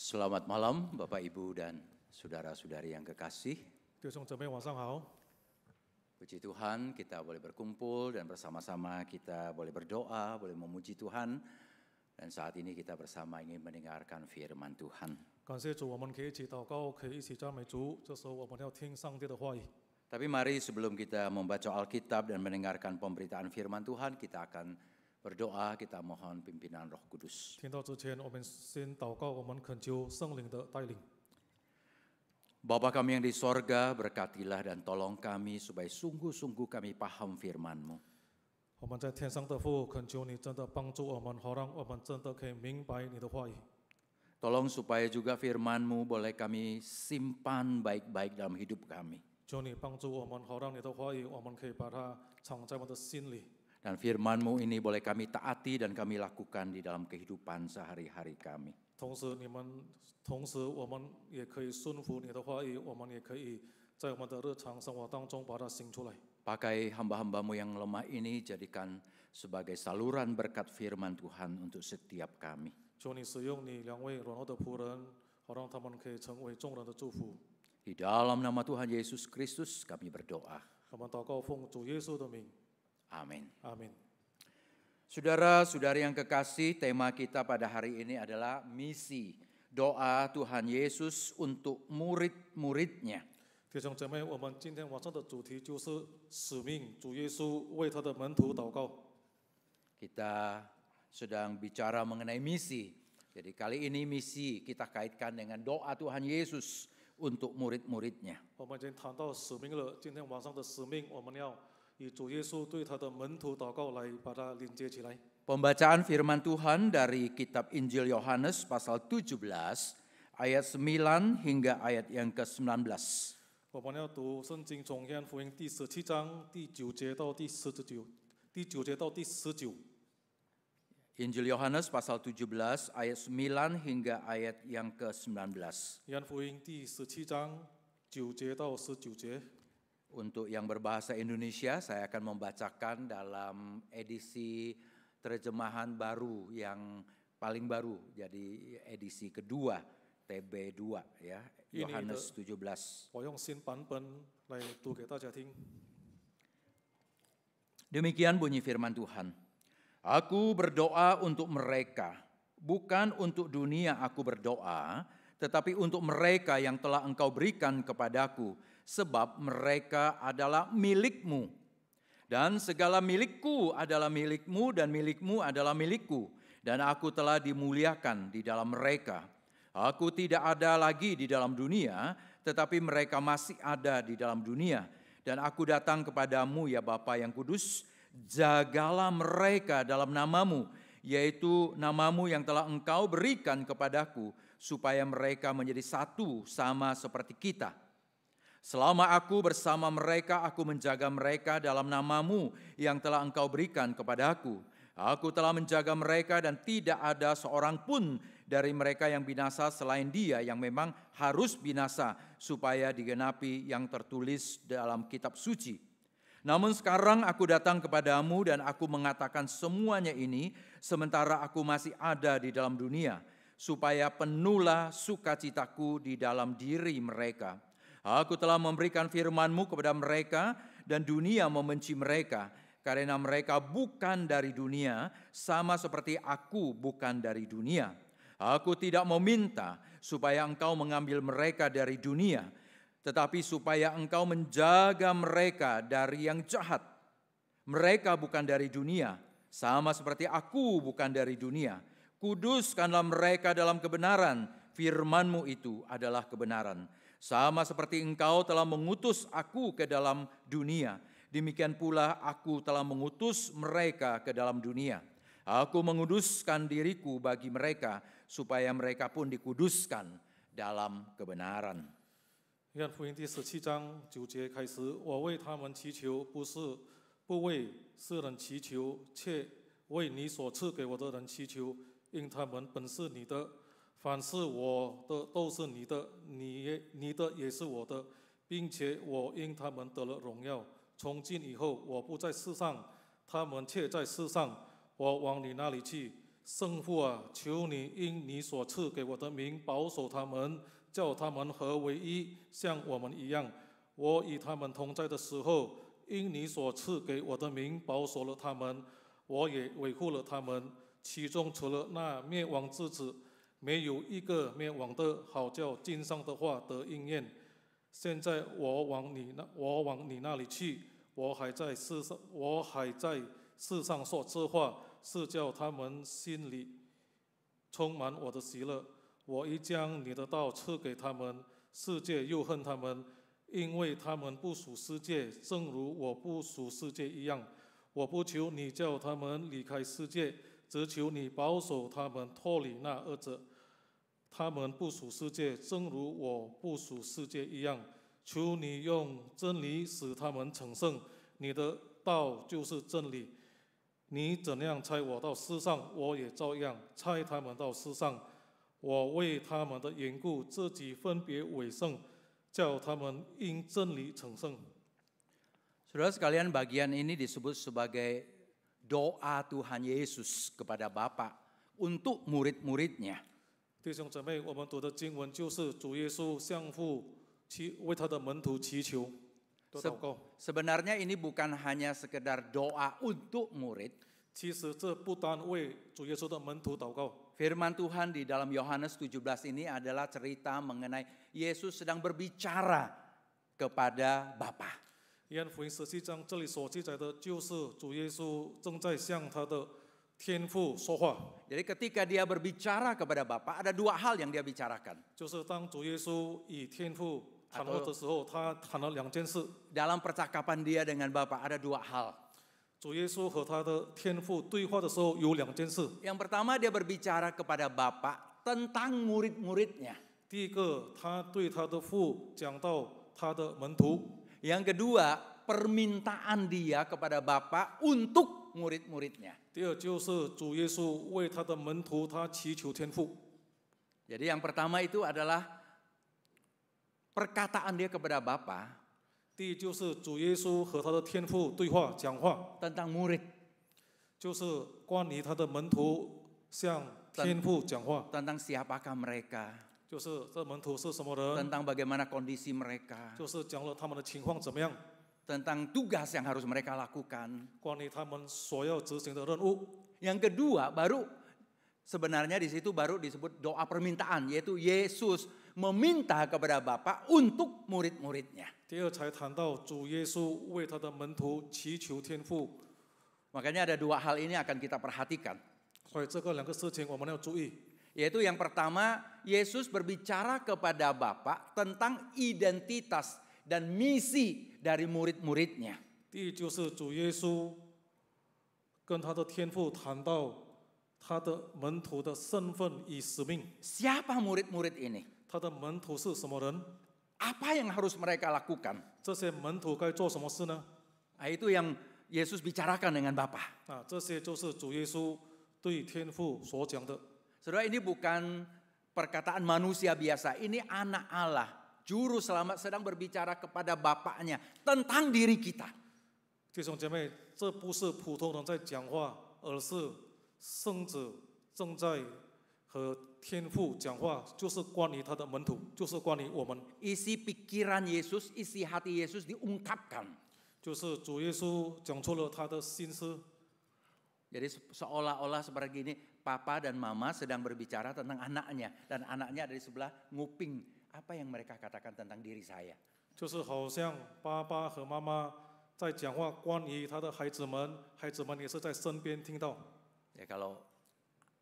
Selamat malam Bapak Ibu dan saudara-saudari yang kekasih. 弟兄姊妹晚上好， Puji Tuhan kita boleh berkumpul dan bersama-sama kita boleh berdoa, boleh memuji Tuhan. Dan saat ini kita bersama ingin mendengarkan firman Tuhan. 感谢主，我们可以一起祷告，可以一起赞美主。这时候我们要听上帝的话语。 Tapi mari sebelum kita membaca Alkitab dan mendengarkan pemberitaan firman Tuhan, kita akan berdoa, kita mohon pimpinan Roh Kudus. 听到之前，我们先祷告，我们恳求圣灵的带领。 Bapa kami yang di sorga, berkatilah dan tolong kami supaya sungguh-sungguh kami paham firman-Mu. 我们在天上的父，恳求你真的帮助我们，好让我们真的可以明白你的话语。 Tolong supaya juga firman-Mu boleh kami simpan baik-baik dalam hidup kami. 求你帮助我们，好让你的话语，我们可以把它藏在我们的心里。 Dan firman-Mu ini boleh kami taati dan kami lakukan di dalam kehidupan sehari-hari kami. 同时我们也可以顺服你的话语，我们也可以在我们的日常生活当中把它行出来。 Pakai hamba-hamba-Mu yang lemah ini, jadikan sebagai saluran berkat firman Tuhan untuk setiap kami. 求你使用你两位软弱的仆人，好让他们可以成为众人的祝福。 Di dalam nama Tuhan Yesus Kristus kami berdoa. 我们祷告奉主耶稣的名， Amin. 阿门。 Saudara-saudari yang kekasih, tema kita pada hari ini adalah misi. Doa Tuhan Yesus untuk murid-muridnya. 弟兄姐妹，我们今天晚上的主题就是使命。主耶稣为他的门徒祷告。 Kita sedang bicara mengenai misi. Jadi kali ini misi kita kaitkan dengan doa Tuhan Yesus untuk murid-muridnya. 我们已经谈到使命了，今天晚上的使命，我们要以主耶稣对他的门徒祷告来把它连接起来。 Pembacaan firman Tuhan dari kitab Injil Yohanes pasal 17 ayat 9 hingga ayat yang ke-19. 我们要读圣经从约翰福音第17章第9节到第19，第9节到第19。 Injil Yohanes pasal 17 ayat 9 hingga ayat yang ke-19. 约翰福音第17章9节到19节。 Untuk yang berbahasa Indonesia, saya akan membacakan dalam edisi terjemahan baru yang paling baru, jadi edisi kedua TB2 ya, Yohanes 17. 我用新版本来读给大家听。 Demikian bunyi firman Tuhan. Aku berdoa untuk mereka, bukan untuk dunia aku berdoa, tetapi untuk mereka yang telah Engkau berikan kepadaku, sebab mereka adalah milik-Mu. Dan segala milikku adalah milik-Mu dan milik-Mu adalah milikku. Dan aku telah dimuliakan di dalam mereka. Aku tidak ada lagi di dalam dunia, tetapi mereka masih ada di dalam dunia. Dan aku datang kepadamu ya Bapa yang kudus, jagalah mereka dalam namamu, yaitu namamu yang telah Engkau berikan kepadaku, supaya mereka menjadi satu sama seperti kita. Selama aku bersama mereka, aku menjaga mereka dalam namamu yang telah Engkau berikan kepadaku. Aku telah menjaga mereka dan tidak ada seorang pun dari mereka yang binasa selain dia yang memang harus binasa, supaya digenapi yang tertulis dalam kitab suci. Namun sekarang aku datang kepadamu dan aku mengatakan semuanya ini sementara aku masih ada di dalam dunia, supaya penuhlah sukacitaku di dalam diri mereka. Aku telah memberikan firman-Mu kepada mereka dan dunia membenci mereka karena mereka bukan dari dunia, sama seperti aku bukan dari dunia. Aku tidak meminta supaya Engkau mengambil mereka dari dunia, tetapi supaya Engkau menjaga mereka dari yang jahat. Mereka bukan dari dunia, sama seperti aku bukan dari dunia. Kuduskanlah mereka dalam kebenaran, firman-Mu itu adalah kebenaran. Sama seperti Engkau telah mengutus aku ke dalam dunia, demikian pula aku telah mengutus mereka ke dalam dunia. Aku menguduskan diriku bagi mereka, supaya mereka pun dikuduskan dalam kebenaran. 约翰福音第17章9节开始，我为他们祈求，不为世人祈求，却为你所赐给我的人祈求，因他们本是你的。 凡是我的都是你的，你的也是我的，并且我因他们得了荣耀。从今以后，我不在世上，他们却在世上。我往你那里去，圣父啊，求你因你所赐给我的名保守他们，叫他们合为一，像我们一样。我与他们同在的时候，因你所赐给我的名保守了他们，我也维护了他们。其中除了那灭亡之子，没有一个灭亡的，好叫经上的话得应验。现在我往你那里去，我还在世上说这话，是叫他们心里充满我的喜乐。我已将你的道赐给他们，世界又恨他们，因为他们不属世界，正如我不属世界一样。我不求你叫他们离开世界，只求你保守他们脱离那恶者。他们不属世界，正如我不属世界一样。求你用真理使他们成圣，你的道就是真理。你怎样差我到世上，我也照样差他们到世上。我为他们的缘故，自己分别为圣，叫他们因真理成圣。 Saudara sekalian, bagian ini disebut sebagai doa Tuhan Yesus kepada Bapa untuk murid-muridnya. 弟兄姊妹，我们读的经文就是主耶稣向父为他的门徒祈求的祷告。 Sebenarnya ini bukan hanya sekedar doa untuk murid. 其实这不单为主耶稣的门徒祷告。 Firman Tuhan di dalam Yohanes 17 ini adalah cerita mengenai Yesus sedang berbicara kepada Bapa. 约翰福音17章这里所记载的就是主耶稣正在向他的天父说话。 Jadi ketika dia berbicara kepada Bapa, ada dua hal yang dia bicarakan. 就是当主耶稣与天父谈话的时候，他谈了两件事。 Dalam percakapan dia dengan Bapa ada dua hal. 主耶稣和他的天父对话的时候有两件事。 Yang pertama dia berbicara kepada Bapa tentang murid-muridnya. 第一个，他对他的父讲到他的门徒。 Yang kedua, permintaan dia kepada Bapa untuk murid-muridnya. 第二就是主耶稣为他的门徒，他祈求天父。 Jadi yang pertama itu adalah perkataan dia kepada Bapa 第一就是主耶稣和他的天父对话讲话， tentang murid, 就是关于他的门徒向天父讲话， tentang siapakah mereka, 就是这门徒是什么人， tentang bagaimana kondisi mereka, 就是讲了他们的情况怎么样， tentang tugas yang harus mereka lakukan. 关于他们所要执行的任务。 Yang kedua, baru sebenarnya di situ baru disebut doa permintaan, yaitu Yesus meminta kepada Bapa untuk murid-muridnya. 第二才谈到主耶稣为他的门徒祈求天父。 Makanya ada dua hal ini akan kita perhatikan. 所以这个两个事情我们要注意。 Yaitu yang pertama, Yesus berbicara kepada Bapa tentang identitas dan misi dari murid-muridnya. 第一就是主耶稣跟他的天父谈到他的门徒的身份与使命。 Siapa murid-murid ini? 他的门徒是什么人？ Apa yang harus mereka lakukan? 这些门徒该做什么事呢？ Nah, itu yang Yesus bicarakan dengan Bapa. 这些就是主耶稣对天父所讲的。 Saudara, ini bukan perkataan manusia biasa. Ini anak Allah, juru selamat sedang berbicara kepada Bapaknya tentang diri kita. 弟兄姐妹，这不是普通人在讲话，而是圣子正在和天父讲话，就是关于他的门徒，就是关于我们。 Isi pikiran Yesus, isi hati Yesus diungkapkan. 就是主耶稣讲出了他的心思。 Jadi seolah-olah seperti ini, papa dan mama sedang berbicara tentang anaknya. Dan anaknya ada di sebelah nguping apa yang mereka katakan tentang diri saya. 就是好像爸爸和妈妈在讲话，关于他的孩子们，孩子们也是在身边听到。 Ya kalau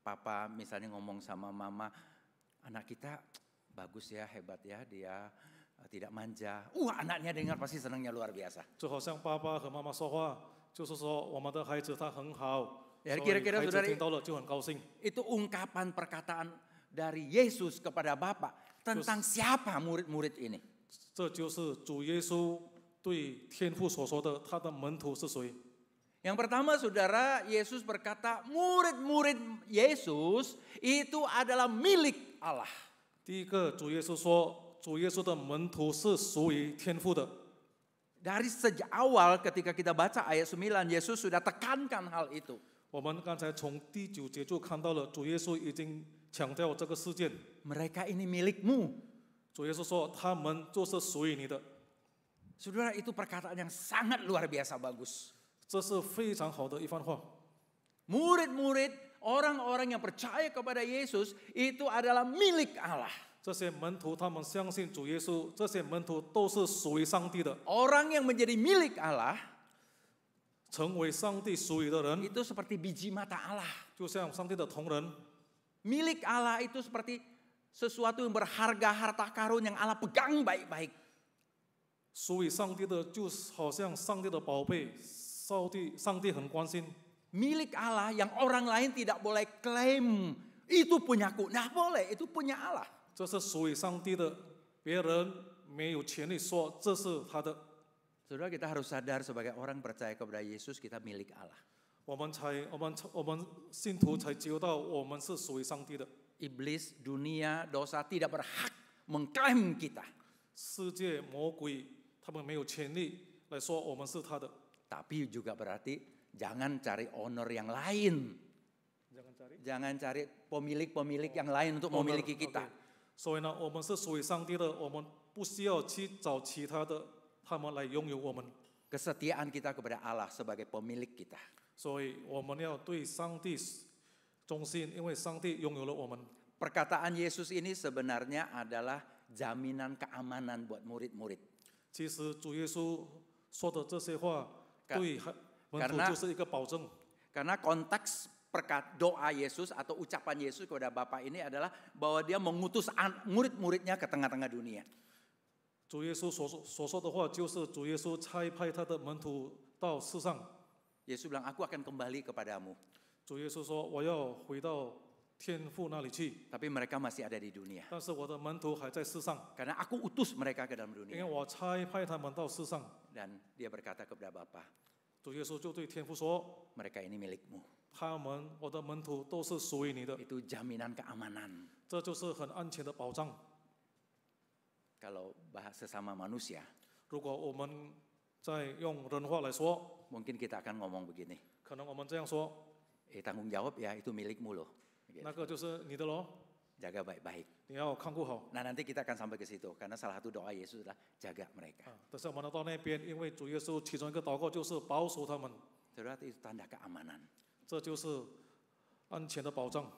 papa misalnya ngomong sama mama, anak kita bagus ya, hebat ya, dia tidak manja. Anaknya dengar pasti senangnya luar biasa. 就好像爸爸和妈妈说话，就是说我们的孩子他很好， Ya, 所以 kira-kira 孩子 saudara, 听到了就很高兴。 itu ungkapan perkataan dari Yesus kepada Bapa tentang siapa murid-murid ini. 这就是主耶稣对天父所说的，他的门徒是谁？ Yang pertama, saudara, Yesus berkata murid-murid Yesus itu adalah milik Allah. 第一个，主耶稣说，主耶稣的门徒是属于天父的。 Dari sejak awal ketika kita baca ayat 9, Yesus sudah tekankan hal itu. 我们刚才从第9节就看到了，主耶稣已经强调这个事件。 Mereka ini milikmu. 主耶稣说，他们就是属于你的， Saudara, itu perkataan yang sangat luar biasa bagus. 这是非常好的一番话。 Murid-murid, orang-orang yang percaya kepada Yesus itu adalah milik Allah. 这些门徒他们相信主耶稣，这些门徒都是属于上帝的。 Orang yang menjadi milik Allah 成为上帝属于的人， itu seperti biji mata Allah. 就像上帝的同人。 Milik Allah itu seperti sesuatu yang berharga, harta karun yang Allah pegang baik-baik. 属于上帝的，就好像上帝的宝贝，上帝很关心。 Milik Allah yang orang lain tidak boleh klaim. Itu punyaku. Nah boleh, itu punya Allah. 这是属于上帝的，别人没有权利说这是他的。 Saudara, kita harus sadar sebagai orang percaya kepada Yesus, kita milik Allah. 我们信徒才知道我们是属于上帝的。 Iblis, dunia, dosa tidak berhak mengklaim kita. 世界魔鬼他们没有权利来说我们是他的。 Tapi juga berarti jangan cari honor yang lain. Jangan cari pemilik-pemilik yang lain untuk memiliki kita. 所以呢，我们是属于上帝的，我们不需要去找其他的，他们来拥有我们。 Kesetiaan kita kepada Allah sebagai pemilik kita. 所以我们要对上帝忠心，因为上帝拥有了我们。 Perkataan Yesus ini sebenarnya adalah jaminan keamanan buat murid-murid. 其实主耶稣说的这些话，对门徒就是一个保证。 Karena konteks doa Yesus atau ucapan Yesus kepada Bapa ini adalah bahwa dia mengutus murid-muridnya ke tengah-tengah dunia. 主耶稣所说的话，就是主耶稣差派他的门徒到世上。 Yesus bilang, aku akan kembali kepadamu. 主耶稣说，我要回到天父那里去。 Tapi mereka masih ada di dunia. 但是我的门徒还在世上， Karena aku utus mereka ke dalam 因 dunia. 为我差派他们到世上。 Dan dia berkata kepada Bapa, 主耶稣就对天父说， mereka ini milikmu. 我的门徒都是属于你的， Itu jaminan keamanan. 这就是很安全的保障。 Kalau bahas sesama manusia, 如果我们再用人话来说， mungkin kita akan ngomong begini. 可能我们这样说， Tanggung jawab ya, itu milikmu loh. Gitu. 那个就是你的咯， Jaga baik-baik. 你要看顾好。 Nah nanti kita akan sampai ke situ. Karena salah satu doa Yesus adalah jaga mereka. 但是我们到那边，因为主耶稣其中一个祷告就是保守他们， Saudara, itu tanda keamanan. 这就是安全的保障。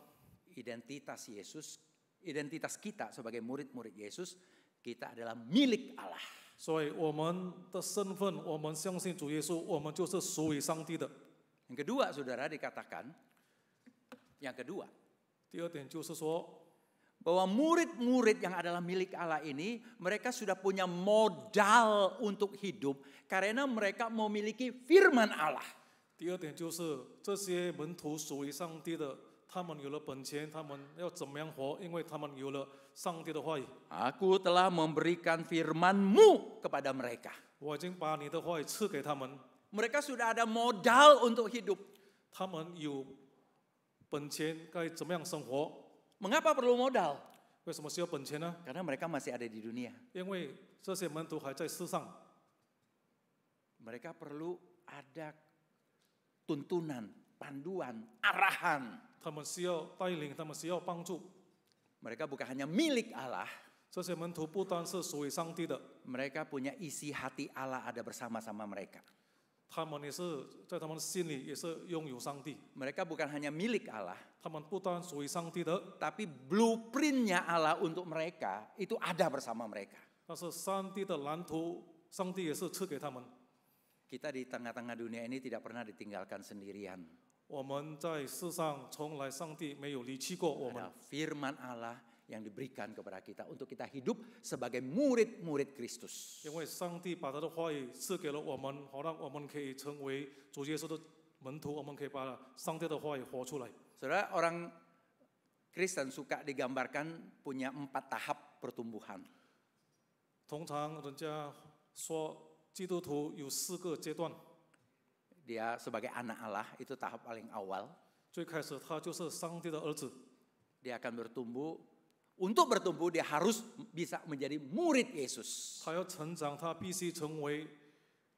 Identitas Yesus, identitas kita sebagai murid-murid Yesus, kita adalah milik Allah. 所以我们的身份，我们相信主耶稣，我们就是属于上帝的。 Yang kedua, saudara, dikatakan, yang kedua, 第二点就是说， bahwa murid-murid yang adalah milik Allah ini, mereka sudah punya modal untuk hidup karena mereka memiliki firman Allah. 第二点就是这些门徒属于上帝的，他们有了本钱，他们要怎么样活？因为他们有了上帝的话语。 Aku telah memberikan firman-Mu kepada mereka. 我已经把你的话语赐给他们， Mereka sudah ada modal untuk hidup. 他们有本钱该怎么样生活？ Mengapa perlu modal? 为什么需要本钱呢？ Karena mereka masih ada di dunia. 因为这些门徒还在世上， Mereka perlu ada tuntunan, panduan, arahan. 他们需要带领，他们需要帮助。 Mereka bukan hanya milik Allah, 这些门徒不单是属于上帝的， mereka punya isi hati Allah ada bersama-sama mereka. 他们也是在他们心里也是拥有上帝。 Mereka bukan hanya milik Allah, 他们不单属于上帝的， tapi blueprint-nya Allah untuk mereka itu ada bersama mereka. 但是上帝的蓝图，上帝也是赐给他们。 Kita di tengah-tengah dunia ini tidak pernah ditinggalkan sendirian. 我们在世上从来上帝没有离弃过我们 Ada， firman Allah yang diberikan kepada kita untuk kita hidup sebagai murid-murid Kristus. 因为上帝把他的话语赐给了我们，好让我们可以成为主耶稣的门徒，我们可以把上帝的话语活出来。 Saudara, orang Kristen suka digambarkan punya 4 tahap pertumbuhan. 通常人家说基督徒有4个阶段， Dia sebagai anak Allah itu tahap paling awal. 最开始他就是上帝的儿子， Dia akan bertumbuh. Untuk bertumbuh dia harus bisa menjadi murid Yesus. 他要成长，他必须成为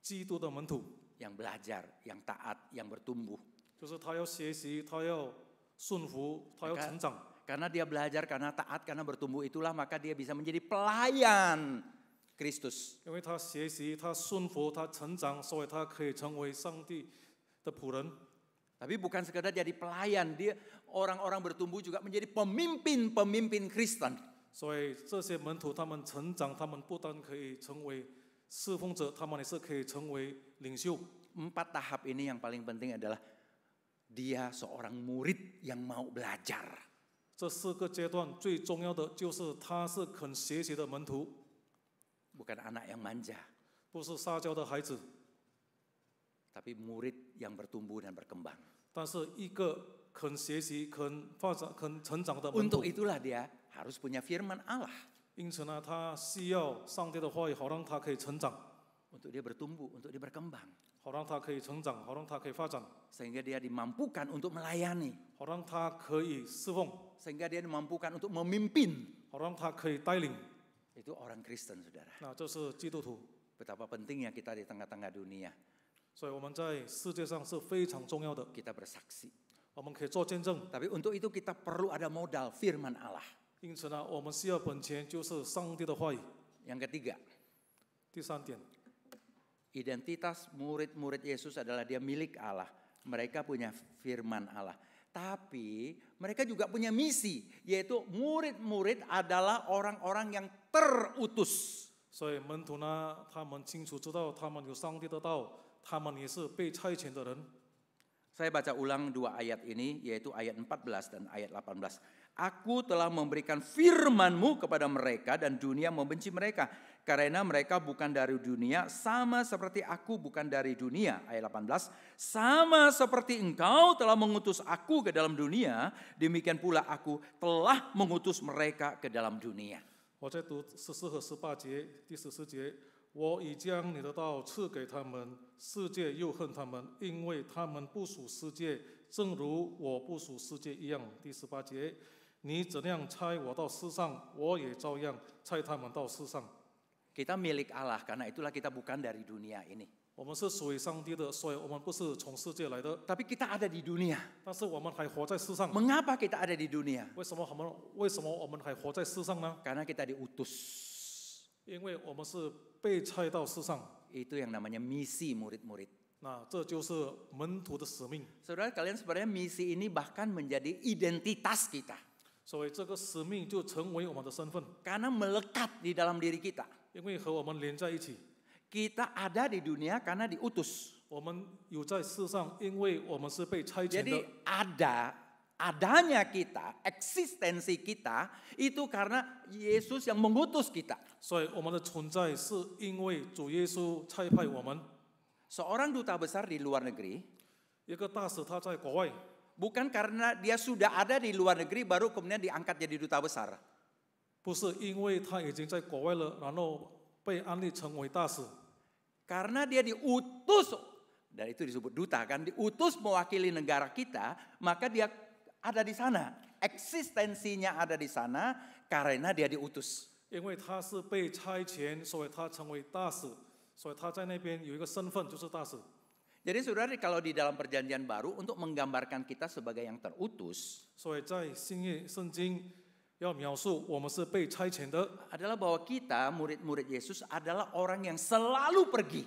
基督的门徒， Yang belajar, yang taat, yang bertumbuh. 就是他要学习，他要顺服，他要成长。 Karena dia belajar, karena taat, karena bertumbuh itulah maka dia bisa menjadi pelayan Kristus. 因为他学习，他顺服，他成长，所以他可以成为上帝的仆人。 Tapi bukan sekadar jadi pelayan, dia orang-orang bertumbuh juga menjadi pemimpin-pemimpin Kristen. 所以这些门徒他们成长，他们不但可以成为侍奉者，他们也是可以成为领袖。 4 tahap ini yang paling penting adalah dia seorang murid yang mau belajar. 这4个阶段最重要的就是他是肯学习的门徒， Bukan anak yang manja, 不是撒娇的孩子， tapi murid yang bertumbuh dan berkembang. 但是一个肯学习、肯发展、肯成长的门徒 Untuk。itulah dia harus punya firman Allah. 因此呢，他需要上帝的话语，好让他可以成长， Untuk dia bertumbuh, untuk dia berkembang. 好让他可以成长，好让他可以发展， Sehingga dia dimampukan untuk melayani. 好让他可以侍奉， Sehingga dia dimampukan untuk memimpin. 好让他可以带领。 Itu orang Kristen, saudara. 那这是基督徒， Betapa pentingnya kita di tengah-tengah dunia. 所以我们在世界上是非常重要的， Kita bersaksi. 我们可以做见证。 Tapi untuk itu kita perlu ada modal firman Allah. 因此呢，我们需要本钱就是上帝的话语。 Yang ketiga, 第3点， identitas murid-murid Yesus adalah dia milik Allah. Mereka punya firman Allah. Tapi mereka juga punya misi, yaitu murid-murid adalah orang-orang yang terutus. 所以门徒呢，他们清楚知道他们有上帝的道，他们也是被差遣的人。 Saya baca ulang 2 ayat ini, yaitu ayat 14 dan ayat 18. Aku telah memberikan firman-Mu kepada mereka dan dunia membenci mereka. Karena mereka bukan dari dunia, sama seperti aku bukan dari dunia. Ayat 18, sama seperti Engkau telah mengutus aku ke dalam dunia, demikian pula aku telah mengutus mereka ke dalam dunia. 我在读14和18节，第14节，我已将你的道赐给他们，世界又恨他们，因为他们不属世界，正如我不属世界一样。第18节，你怎样差我到世上，我也照样差他们到世上。 Kita milik Allah, karena itulah kita bukan dari dunia ini. 我们是属于上帝的，所以我们不是从世界来的， Tapi kita ada di dunia. 但是我们还活在世上。 Mengapa kita ada di dunia? 为什么我们还活在世上呢？ Karena kita diutus. 因为我们是被差到世上， Itu yang namanya misi murid-murid. 那这就是门徒的使命。 Saudara, kalian sebenarnya misi ini bahkan menjadi identitas kita. 所以这个使命就成为我们的身份， Karena melekat di dalam diri kita. 因为和我们连在一起。 Kita ada di dunia karena diutus. 我们有在世上，因为我们是被差遣 Jadi 的。 adanya kita, eksistensi kita itu karena Yesus yang mengutus kita. 所以我们的存在是因为主耶稣差派我们。 Seorang duta besar di luar negeri, 一个大使他在国外， bukan karena dia sudah ada di luar negeri baru kemudian diangkat jadi duta besar. 不是因为他已经在国外了，然后被安立成为大使， Karena dia diutus, dan itu disebut duta kan, diutus mewakili negara kita, maka dia ada di sana. Eksistensinya ada di sana karena dia diutus. 因为他是被差遣，所以他成为大使，所以他在那边有一个身份就是大使。 Jadi saudara, kalau di dalam perjanjian baru untuk menggambarkan kita sebagai yang terutus, 所以在新约圣经要描述我们是被差遣的， adalah bahwa kita murid-murid Yesus adalah orang yang selalu pergi,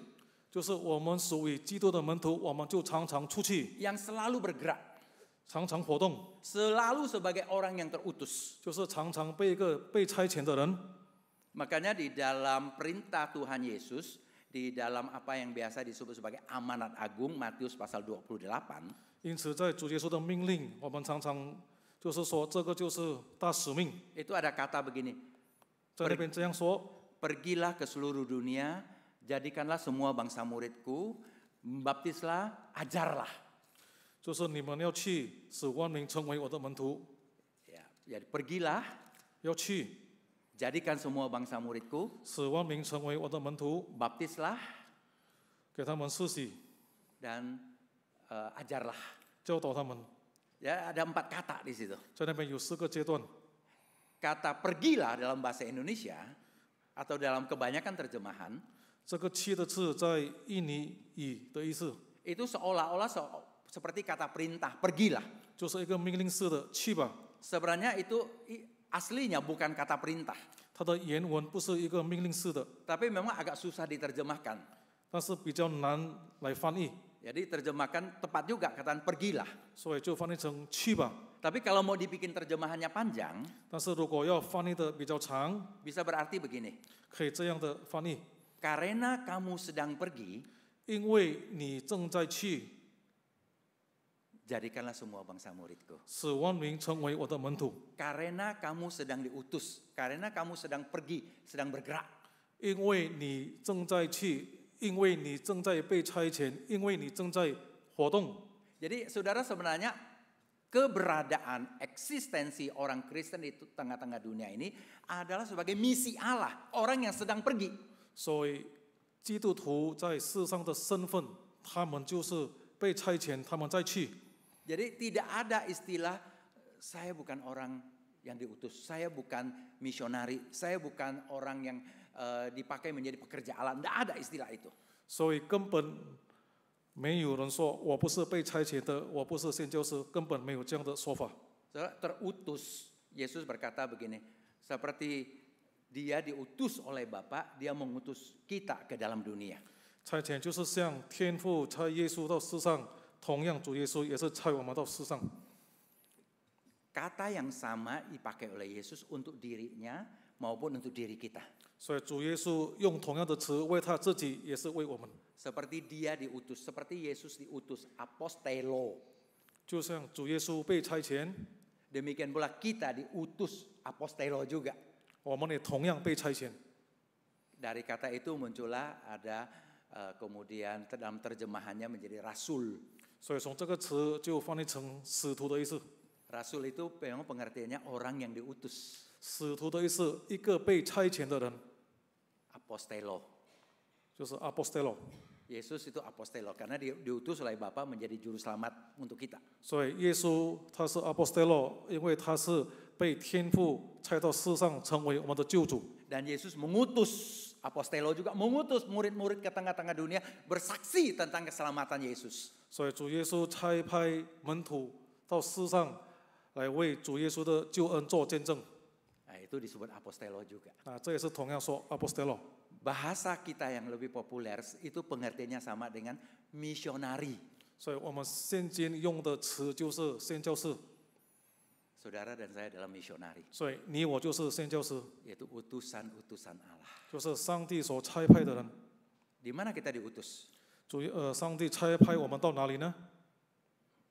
就是我们属于基督的门徒，我们就常常出去， yang selalu bergerak, 常常活动， selalu sebagai orang yang terutus. 就是常常被一个被差遣的人。 Makanya di dalam perintah Tuhan Yesus, di dalam apa yang biasa disebut sebagai amanat agung, Matius pasal 28, 因此，在主耶稣的命令，我们常常就是说，这个就是大使命。 itu ada kata begini, 在那边这样说， pergilah ke seluruh dunia, jadikanlah semua bangsa muridku, baptislah, ajarlah. 就是你们要去，使万民成为我的门徒， Ya, jadi pergilah, 要去， jadikan semua bangsa muridku, 使万民成为我的门徒， baptislah, 给他们施洗， dan ajarlah. 教导他们。 Ya, ada 4 kata di situ. 在那边有4个阶段。 Kata pergilah dalam bahasa Indonesia atau dalam kebanyakan terjemahan 这个“去”的字在印尼语的意思， itu seolah-olah seperti kata perintah, pergilah. 就是一个命令式的去吧。 Sebenarnya itu aslinya bukan kata perintah, 它的原文不是一个命令式的， tapi memang agak susah diterjemahkan. 但是比较难来翻译， Jadi terjemahkan tepat juga kataan pergilah. 所以就翻译成去吧。 Tapi kalau mau dibikin terjemahannya panjang, 但是如果要翻译的比较长， bisa berarti begini. 可以这样的翻译： Karena kamu sedang pergi, 因为你正在去， jadikanlah semua bangsa muridku. 使万民成为我的门徒。 Karena kamu sedang diutus, karena kamu sedang pergi, sedang bergerak. 因为你正在去，因为你正在被差遣，因为你正在活动。 Jadi saudara sebenarnya keberadaan eksistensi orang Kristen di tengah-tengah dunia ini adalah sebagai misi Allah, orang yang sedang pergi. 所以基督徒在世上的身份，他们就是被差遣，他们在去。 Jadi tidak ada istilah saya bukan orang yang diutus, saya bukan misionari, saya bukan orang yang dipakai menjadi pekerja Allah. Tidak ada istilah itu. 所以根本没有人说我不是被差遣的，我不是宣教师，根本没有这样的说法。 Saudara, terutus, Yesus berkata begini, seperti dia diutus oleh Bapa, dia mengutus kita ke dalam dunia. 差遣就是像天父差耶稣到世上，同样主耶稣也是差我们到世上。 Kata yang sama dipakai oleh Yesus untuk dirinya maupun untuk diri kita. 所以主耶稣用同样的词为他自己，也是为我们。 Seperti dia diutus, seperti Yesus diutus, apostelo. 就像主耶稣被差遣， Demikian pula kita diutus, apostelo juga. 我们也同样被差遣。 Dari kata itu muncullah ada kemudian dalam terjemahannya menjadi rasul. 所以从这个词就翻译成使徒的意思。 Rasul itu memang pengertiannya orang yang diutus. 使徒的意思，一个被差遣的人， Apostelo. 就是 apostelo。 Yesus itu apostelo karena diutus oleh Bapa menjadi juru selamat untuk kita. 所以耶稣他是 apostelo， 因为他是被天父差到世上，成为我们的救主。 Dan Yesus mengutus, apostelo juga mengutus murid-murid ke tengah-tengah dunia bersaksi tentang keselamatan Yesus. 所以主耶稣差派门徒到世上来为主耶稣的救恩做见证。 Nah, itu disebut apostelo juga. 啊，这也是同样说 apostelo。 Bahasa kita yang lebih populer itu pengertiannya sama dengan misionari. 所以我们现今用的词就是宣教士。 Saudara dan saya adalah misionari, 所以你我就是宣教士， yaitu utusan-utusan Allah. 就是上帝所差派的人。 Di mana kita diutus? 上帝差派我们到哪里呢？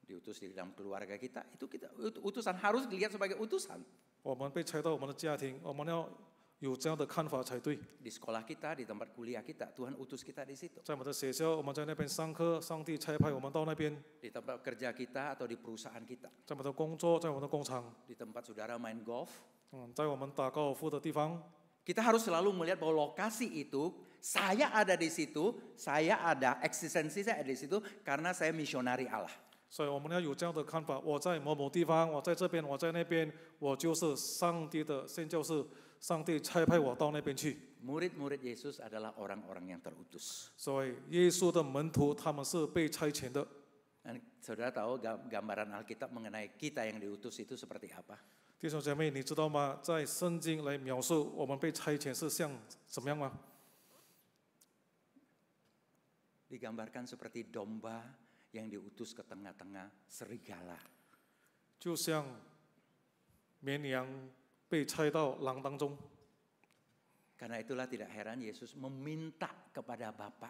Diutus di dalam keluarga kita, itu kita utusan, harus dilihat sebagai utusan. 我们被差到我们的家庭，我们要有这样的看法才对。 Di sekolah kita, di tempat kuliah kita, Tuhan utus kita di situ. 在我们的学校，我们在那边上课，上帝差派我们到那边； Di tempat kerja kita atau di perusahaan kita. 在我们的工作，在我们的工厂， Di tempat saudara main golf. 在我们打高尔夫的地方， Kita harus selalu melihat bahwa lokasi itu, saya ada di situ, saya ada, eksistensi saya ada di situ, karena saya misionari Allah. 所以我们要有这样的看法。我在某某地方，我在这边，我在那边，我就是上帝的宣教士，上帝差派我到那边去。 Murid-murid Yesus adalah orang-orang yang terutus. 所以耶稣的门徒他们是被差遣的。 Dan saudara tahu gambaran Alkitab mengenai kita yang diutus itu seperti apa? 弟兄姐妹，你知道吗？在圣经来描述我们被差遣是像怎么样吗？ Digambarkan seperti domba yang diutus ke tengah-tengah serigala. 就像绵羊被差到狼当中。 Karena itulah tidak heran Yesus meminta kepada Bapa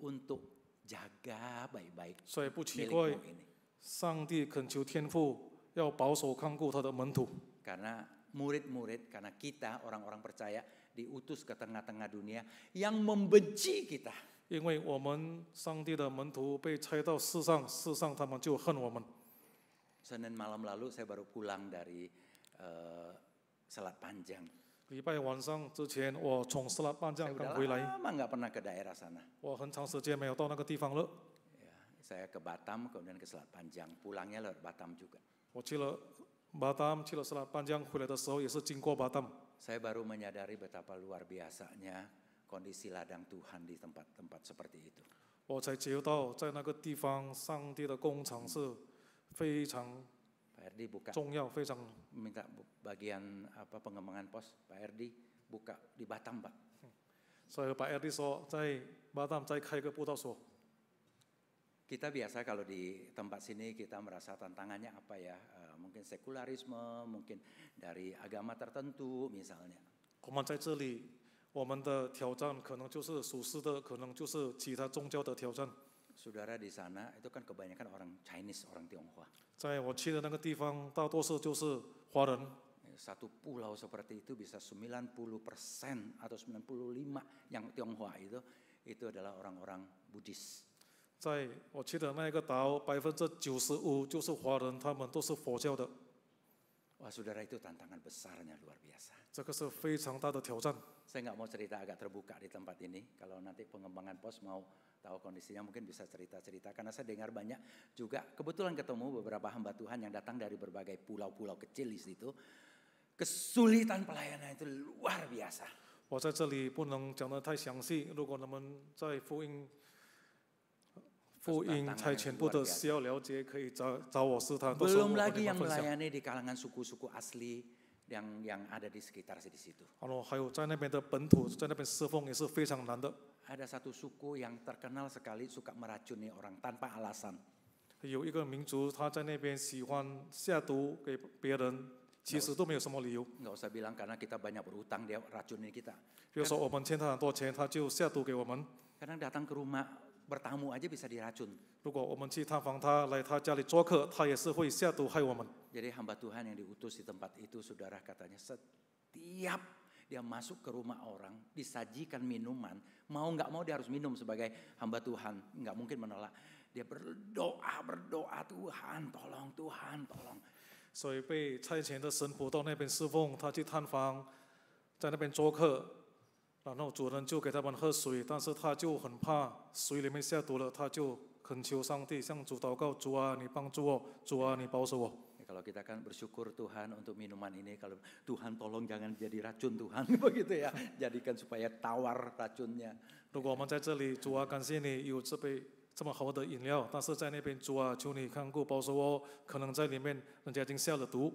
untuk jaga baik-baik 所以不奇怪， milikmu ini. 上帝恳求天父要保守看顾他的门徒， Karena murid-murid, karena kita orang-orang percaya diutus ke tengah-tengah dunia yang membenci kita. 因为我们上帝的门徒被差到世上，世上他们就恨我们。 Senin malam lalu saya baru pulang dari Selat Panjang. 礼拜晚上之前，我从斯拉半 Saya 江 udah 刚回来， lama nggak pernah ke daerah sana. 我很长时间没有到那个地方了。 Ya, saya ke Batam, kemudian ke Selat Panjang. Pulangnya lewat Batam juga. 我去了巴丹，去了斯拉半江，回来的时候也是经过巴丹。 Saya baru menyadari betapa luar biasanya kondisi ladang Tuhan di tempat-tempat seperti itu. 我才觉到在那个地方，上帝的工场是非常 Pak Erdi buka, 重要，非常 minta bagian apa pengembangan pos, Pak Erdi buka di Batam, Pak. 所以把 LD 说在巴淡再开个布道所。 Kita biasa kalau di tempat sini kita merasa tantangannya apa ya? Mungkin sekularisme, mungkin dari agama tertentu misalnya. 我们在这里，我们的挑战可能就是属实的，可能就是其他宗教的挑战。 Saudara di sana itu kan kebanyakan orang Chinese, orang Tionghoa. 在我去的那个地方，大多数就是华人。 Satu pulau seperti itu bisa 90% atau 95% yang Tionghoa itu adalah orang-orang Buddhis. 在我去的那个岛，95%就是华人，他们都是佛教的。 Wah, saudara, itu tantangan besarnya luar biasa. 这个是非常大的挑战。 Saya nggak mau cerita agak terbuka di tempat ini. Kalau nanti pengembangan pos mau tahu kondisinya mungkin bisa cerita-cerita. Karena saya dengar banyak juga kebetulan ketemu beberapa hamba Tuhan yang datang dari berbagai pulau-pulau kecil di situ. Kesulitan pelayanan itu luar biasa. 我在这里不能讲得太详细，如果你们在福音才全部的需要了解，可以找我试探。 Belum lagi yang melayani di kalangan suku-suku asli yang ada di sekitar di situ. 还有在那边的本土，在那边侍奉也是非常难的。 Ada satu suku yang terkenal sekali suka meracuni orang tanpa alasan. 有一个民族，他在那边喜欢下毒给别人，其实都没有什么理由。 Nggak usah bilang karena kita banyak berutang dia racunin kita. 比如说我们欠他很多钱，他就下毒给我们。 Kadang datang ke rumah bertamu aja bisa diracun. 如果我们去探访他，来他家里做客，他也是会下毒害我们。 Jadi hamba Tuhan yang diutus di tempat itu, saudara, katanya setiap dia masuk ke rumah orang, disajikan minuman, mau nggak mau dia harus minum sebagai hamba Tuhan, nggak mungkin menolak. Dia berdoa, Tuhan tolong, Tuhan tolong. 所以被差遣的神仆到那边侍奉，他去探访，在那边做客，然后主人就给他们喝水，但是他就很怕水里面下毒了，他就恳求上帝，向主祷告：主啊，你帮助我；主啊，你保守我。 Kalau kita kan bersyukur Tuhan untuk minuman ini, kalau Tuhan tolong jangan jadi racun Tuhan, begitu ya, jadikan supaya tawar racunnya. 如果我们在这里，主啊，感谢你有这杯这么好的饮料，但是在那边，主啊，求你看顾保守我，可能在里面人家已经下了毒。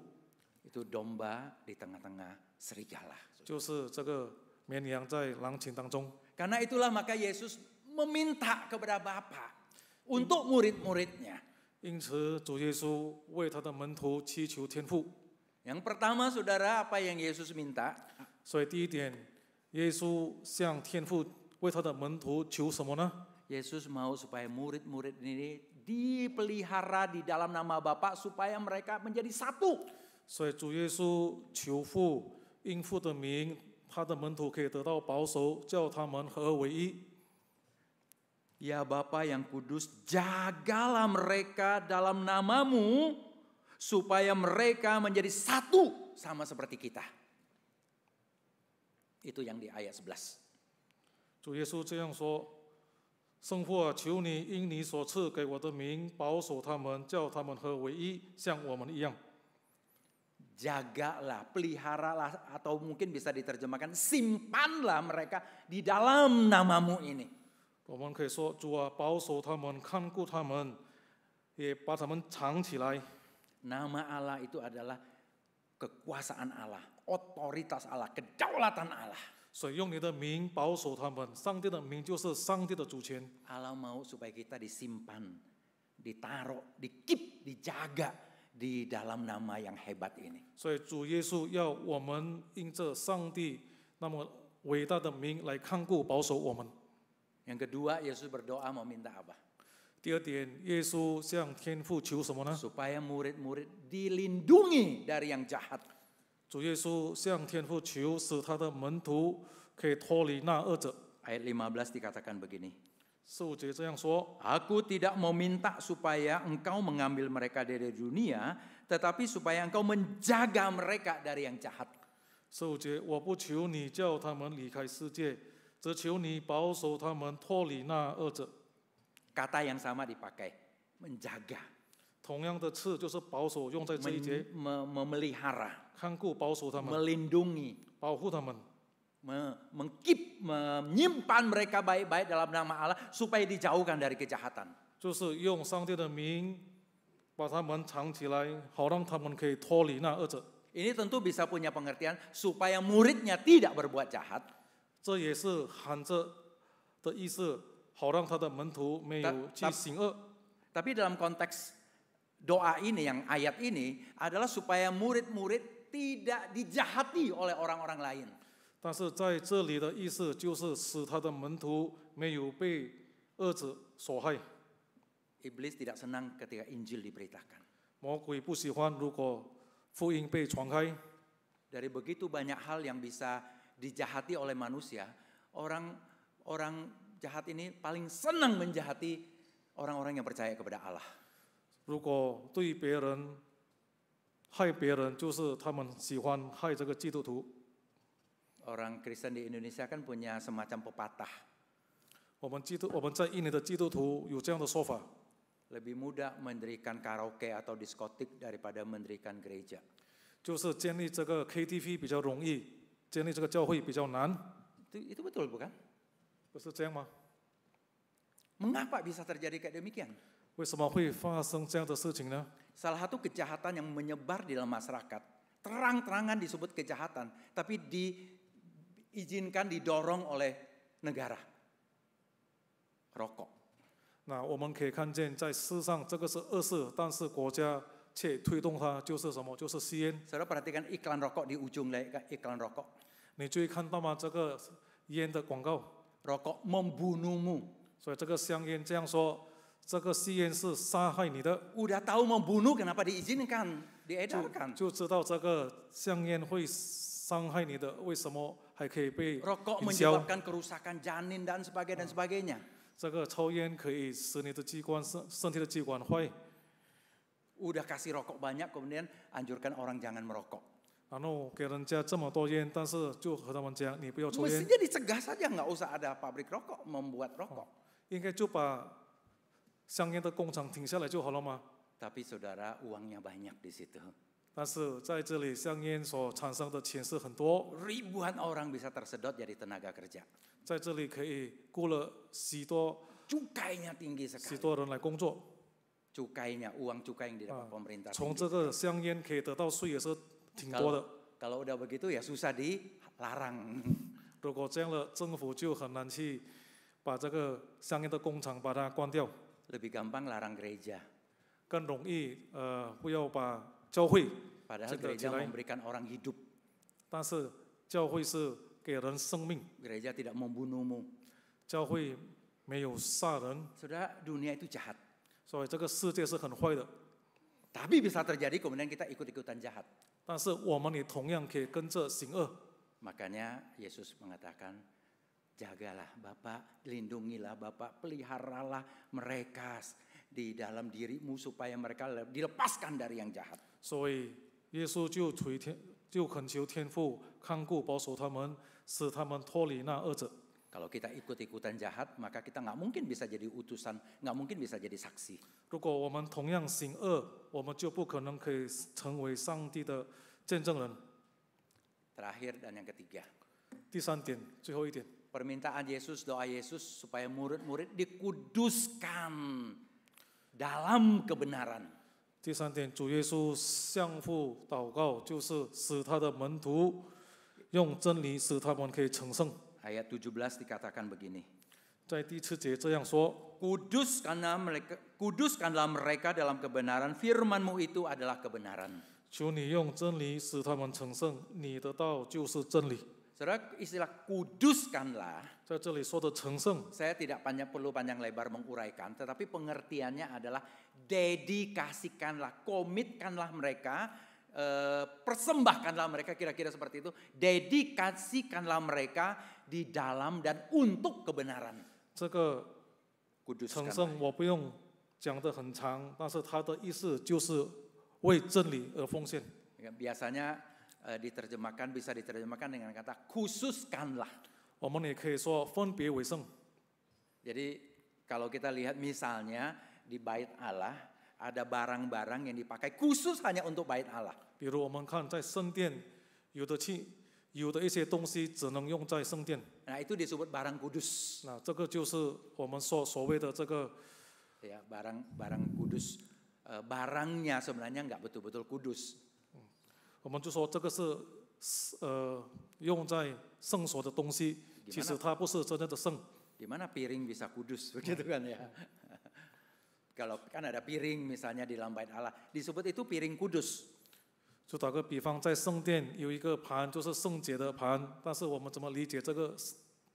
Itu domba di tengah-tengah serigala. 就是这个绵羊在狼群当中。 Karena itulah maka Yesus meminta kepada Bapa untuk murid-muridnya. 因此，主耶稣为他的门徒祈求天父。 Yang pertama, saudara, apa yang Yesus minta? 所以第一点，耶稣向天父为他的门徒求什么呢？ Yesus mau supaya murid-murid ini dipelihara di dalam nama Bapa supaya mereka menjadi satu. 所以主耶稣求父因父的名，他的门徒可以得到保守，叫他们合而为一。 Ya Bapa yang kudus, jagalah mereka dalam namamu supaya mereka menjadi satu sama seperti kita. Itu yang di ayat 11. 主耶稣这样说：“圣父啊，求你因你所赐给我的名，保守他们，叫他们合为一，像我们一样。” Jagalah, peliharalah, atau mungkin bisa diterjemahkan simpanlah mereka di dalam namamu ini. 我们可以说：“主啊，保守他们，看顾他们，也把他们藏起来。” Nama Allah itu adalah kekuasaan Allah, otoritas Allah, kedaulatan Allah. 所以用你的名保守他们，上帝的名就是上帝的主权。 Allah mau supaya kita disimpan, ditaruh, dikip, dijaga di dalam nama yang hebat ini. 所以主耶稣要我们因着上帝那么伟大的名来看顾保守我们。 Yang kedua, Yesus berdoa mau minta apa? 第二点，耶稣向天父求什么呢？ Supaya murid-murid dilindungi dari yang jahat. 主耶稣向天父求，使他的门徒可以脱离那恶者。 Ayat 15 dikatakan begini. 15节这样说： Aku tidak mau minta supaya engkau mengambil mereka dari dunia, tetapi supaya engkau menjaga mereka dari yang jahat. 15节，我不求你叫他们离开世界，只求你保守他们脱离那恶者。 Kata yang sama dipakai, menjaga, 同样的词就是保守，用在这一节， memelihara, 看顾保守他们， melindungi. 保护他们。menyimpan mereka baik-baik dalam nama Allah supaya dijauhkan dari kejahatan. 就是用上帝的名把他们藏起来，好让他们可以脱离那恶者。 Ini tentu bisa punya pengertian supaya muridnya tidak berbuat jahat. 这也是含着的意思，好让他的门徒没有去行恶。 Tapi dalam konteks doa ini, yang ayat ini adalah supaya murid-murid tidak dijahati oleh orang-orang lain. 但是在这里的意思就是使他的门徒没有被恶者所害。 Iblis tidak senang ketika Injil diberitakan. 魔鬼不喜欢如果福音被传开。 Dari begitu banyak hal yang bisa dijahati oleh manusia, orang jahat ini paling senang menjahati orang-orang yang percaya kepada Allah. 如果对别人害别人，就是他们喜欢害这个基督徒。 Orang Kristen di Indonesia kan punya semacam pepatah. 我们在印尼的基督徒有这样的说法， Lebih mudah mendirikan karaoke atau diskotik daripada mendirikan gereja. 就是建立这个 KTV 比较容易，建立这个教会比较难， Itu betul bukan? 不是这样吗？ Mengapa bisa terjadi kayak demikian? 为什么会发生这样的事情呢？ Salah satu kejahatan yang menyebar di dalam masyarakat, terang-terangan disebut kejahatan, tapi diizinkan didorong oleh negara. Rokok. 那我们可以看见，在世上这个是恶事，但是国家却推动它，就是什么？就是吸烟。 Saudara perhatikan iklan rokok di ujung iklan rokok. 你注意看到吗？这个烟的广告， Rokok membunuhmu. 所以这个香烟这样说，这个吸烟是杀害你的， Udah tahu membunuh, kenapa diizinkan, diedarkan? 就知道这个香烟会伤害你的，为什么还可以被 Rokok 营销？ menyebabkan kerusakan janin dan sebagainya. 这个抽烟可以使你的器官身体的器官坏， Udah kasih rokok banyak, kemudian anjurkan orang jangan merokok. 然后给人家这么多烟，但是就和他们讲你不要抽烟， Mestinya dicegah saja, nggak usah ada pabrik rokok membuat rokok. 应该就把香烟的工厂停下来就好了吗？ Tapi saudara, uangnya banyak di situ. 但是在这里，香烟所产生的钱是很多， Ribuan orang bisa tersedot jadi tenaga kerja. 在这里可以雇了许多 Cukainya tinggi 许 sekali. 多人来工作。 Cukainya, uang cukai yang didapat 啊 pemerintah 从 tinggi. 这个香烟可以得到税也是挺多的。 Kalau udah begitu ya susah dilarang. 如果这样的，政府就很难去把这个香烟的工厂把它关掉， Lebih gampang larang gereja. 更容易不要把教会 Padahal 这个 gereja 起来。 memberikan orang hidup. 但是教会是给人生命， Gereja tidak membunuhmu. 教会没有杀人， Saudara, dunia itu jahat. 所以这个世界是很坏的。 Tapi bisa terjadi kemudian kita ikut-ikutan jahat. 但是我们也同样可以跟着行恶。 Makanya Yesus mengatakan, jagalah Bapak, lindungilah Bapak, peliharalah mereka di dalam dirimu supaya mereka dilepaskan dari yang jahat. 所以耶稣就恳求天父看顾保守他们，使他们脱离那恶者。 Kalau kita ikut-ikutan jahat, maka kita nggak mungkin bisa jadi utusan, nggak mungkin bisa jadi saksi. 如果我们同样行恶，我们就不可能可以成为上帝的见证人。 Terakhir dan yang ketiga, 第三点，最后一点， permintaan Yesus, doa Yesus supaya murid-murid dikuduskan dalam kebenaran. 第三点，主耶稣向父祷告，就是使他的门徒用真理使他们可以成圣。 Ayat 17 dikatakan begini. 在第七节这样说： Kuduskanlah mereka dalam kebenaran, firman-Mu itu adalah kebenaran. 求你用真理使他们成圣，你的道就是真理。 Saudara, istilah kuduskanlah, 在这里说的成圣， saya tidak perlu panjang lebar menguraikan, tetapi pengertiannya adalah dedikasikanlah, komitkanlah mereka, persembahkanlah mereka, kira-kira seperti itu. Dedikasikanlah mereka di dalam dan untuk kebenaran. 这个成 Kuduskanlah. 圣我不用讲得很长，但是它的意思就是为真理而奉献。 Biasanya bisa diterjemahkan dengan kata khususkanlah. 我们也可以说分别为圣。 Jadi kalau kita lihat misalnya di bait Allah ada barang-barang yang dipakai khusus hanya untuk bait Allah. 比如我们看在圣殿，有有的一些东西只能用在圣殿。 Nah, itu disebut barang kudus. 那这个就是我们所谓的这个 Ya, barang kudus. Barangnya sebenarnya nggak betul-betul kudus. 我们就说这个是用在圣所的东西，其实它不是真正的圣。 Gimana piring bisa kudus begitu kan ya? Kalau kan ada piring misalnya di dalam bait Allah, disebut itu piring kudus. 就打个比方，在圣殿有一个盘，就是圣洁的盘，但是我们怎么理解这个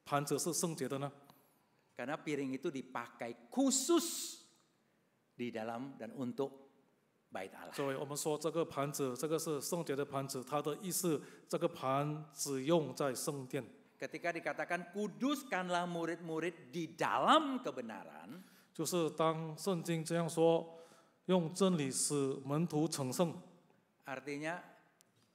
盘子是圣洁的呢？ Karena piring itu dipakai khusus di dalam dan untuk bait Allah. 所以我们说这个盘子，这个是圣洁的盘子，它的意思，这个盘只用在圣殿。 Ketika dikatakan kuduskanlah murid-murid di dalam kebenaran, 就是当圣经这样说，用真理使门徒成圣， artinya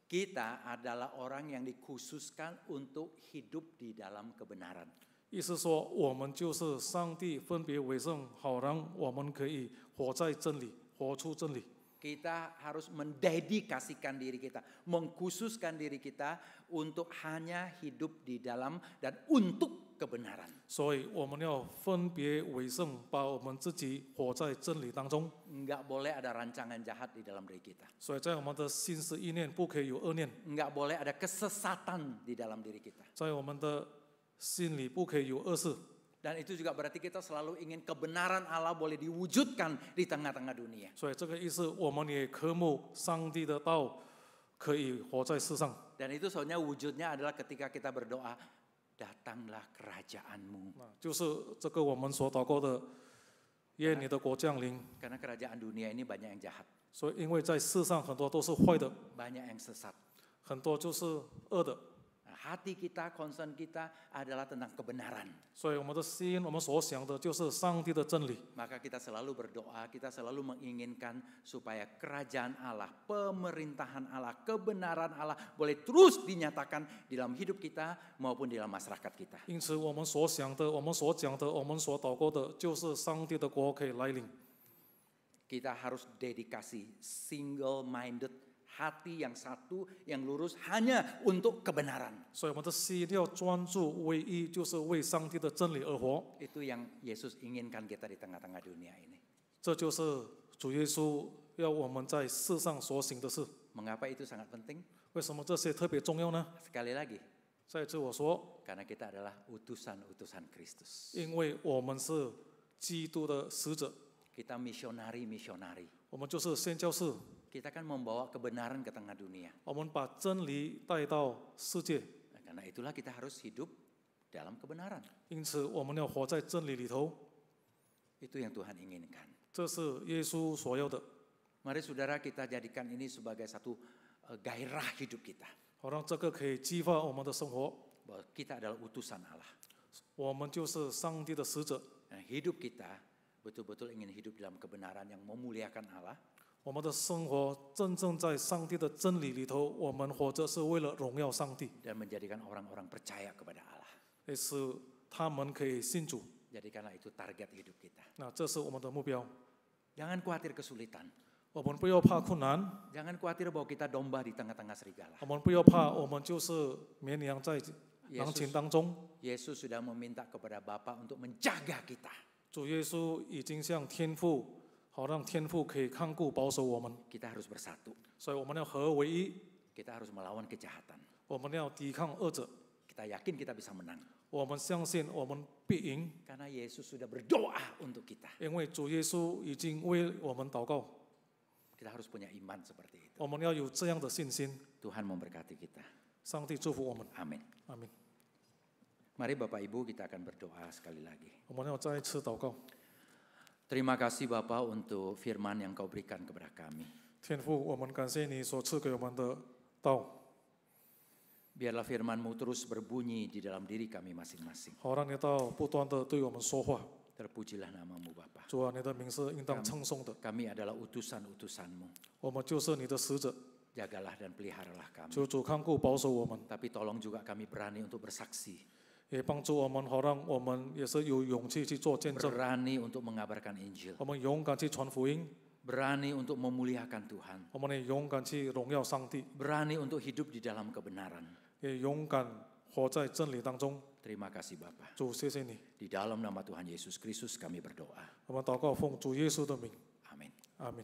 kita adalah orang yang dikhususkan untuk hidup di dalam kebenaran. 意思说我们就是上帝分别为圣，好让我们可以活在真理，活出真理。 Kita harus mendedikasikan diri kita, mengkhususkan diri kita untuk hanya hidup di dalam dan untuk kebenaran. 所以我们要分别为圣，把我们自己活在真理当中。 Enggak boleh ada rancangan jahat di dalam diri kita. 所以在我们的心思意念不可以有恶念， Enggak boleh ada kesesatan di dalam diri kita. 在我们的心里不可以有恶事。 Dan itu juga berarti kita selalu ingin kebenaran Allah boleh diwujudkan di tengah-tengah dunia. 所以这个意思，我们也渴慕上帝的道可以活在世上。 Dan itu soalnya wujudnya adalah ketika kita berdoa, datanglah kerajaanmu. 就是这个我们所祷告的，愿你的国降临。 Karena kerajaan dunia ini banyak yang jahat, 所以因为在世上很多都是坏的， banyak yang sesat. 很多就是恶的。 Nah, hati kita, concern kita adalah tentang kebenaran. 所以我们的心，我们所想的就是上帝的真理。 Maka kita selalu berdoa, kita selalu menginginkan supaya kerajaan Allah, pemerintahan Allah, kebenaran Allah boleh terus dinyatakan di dalam hidup kita maupun di dalam masyarakat kita. 因此，我们所想的、我们所讲的、我们所祷告的，就是上帝的国可以来临。 Kita harus dedikasi, single-minded, hati yang satu, yang lurus hanya untuk kebenaran. 所以我们的心要专注，唯一就是为上帝的真理而活。 Itu yang Yesus inginkan kita di tengah-tengah dunia ini. 这就是主耶稣要我们在世上所行的事。 Mengapa itu sangat penting? 为什么这些特别重要呢？ Sekali lagi, 再次我说， karena kita adalah utusan-utusan Kristus. 因为我们是基督的使者， Kita misionari-misionari. 我们就是宣教士， Kita kan membawa kebenaran ke tengah dunia. 我们把真理带到世界。 Nah, karena itulah kita harus hidup dalam kebenaran. 因此，我们要活在真理里头， Itu yang Tuhan inginkan. 这是耶稣所要的。 Mari saudara kita jadikan ini sebagai satu gairah hidup kita. 好让这个可以激发我们的生活。 Bahwa kita adalah utusan Allah. 我们就是上帝的使者， Nah, hidup kita betul-betul ingin hidup dalam kebenaran yang memuliakan Allah. 我们的生活真正在上帝的真理里头，我们活着是为了荣耀上帝， Dan menjadikan orang-orang percaya kepada Allah. 也使他们可以信主。 Jadikanlah itu target hidup kita. 那这是我们的目标。 Jangan khawatir kesulitan. 我们不要怕困难， Jangan khawatir bahwa kita domba di tengah-tengah serigala. 我们不要怕，我们就是绵羊在狼群当中。 Yesus sudah meminta kepada Bapa untuk menjaga kita. 主耶稣已经向天父，好让天父可以看顾保守我们， Kita harus bersatu. 所以我们要合而为一， Kita harus melawan kejahatan. 我们要抵抗恶者。 Kita yakin kita bisa menang. 我们相信我们必赢， Karena Yesus sudah berdoa untuk kita. 因为主耶稣已经为我们祷告。 Kita harus punya iman seperti itu. 我们要有这样的信心。 Tuhan memberkati kita. 上帝祝福我们， Amin. 阿门。 Mari Bapak Ibu kita akan berdoa sekali lagi. 我们要再一次祷告。 Terima kasih Bapak untuk firman yang kau berikan kepada kami. 天父，我们感谢你所赐给我们的道， Biarlah firman-Mu terus berbunyi di dalam diri kami masing-masing. 好让你的道不断的对我们说话。 Terpujilah nama-Mu Bapa. 主啊，你的名是应当称颂的， Kami adalah utusan-utusan-Mu. 我们就是你的使者。 Jagalah dan peliharalah kami. 求主看顾保守我们， Tapi tolong juga kami berani untuk bersaksi. 也帮助我们，好让我们也是有勇气去做见证。 Berani untuk mengabarkan Injil. 我们勇敢去传福音， Berani untuk memuliakan Tuhan. 我们也勇敢去荣耀上帝， Berani untuk hidup di dalam kebenaran. 也勇敢活在真理当中。 Terima kasih Bapa. 主，谢谢你， Di dalam nama Tuhan Yesus Kristus kami berdoa. 我们祷告奉主耶稣的名， Amin. 阿门。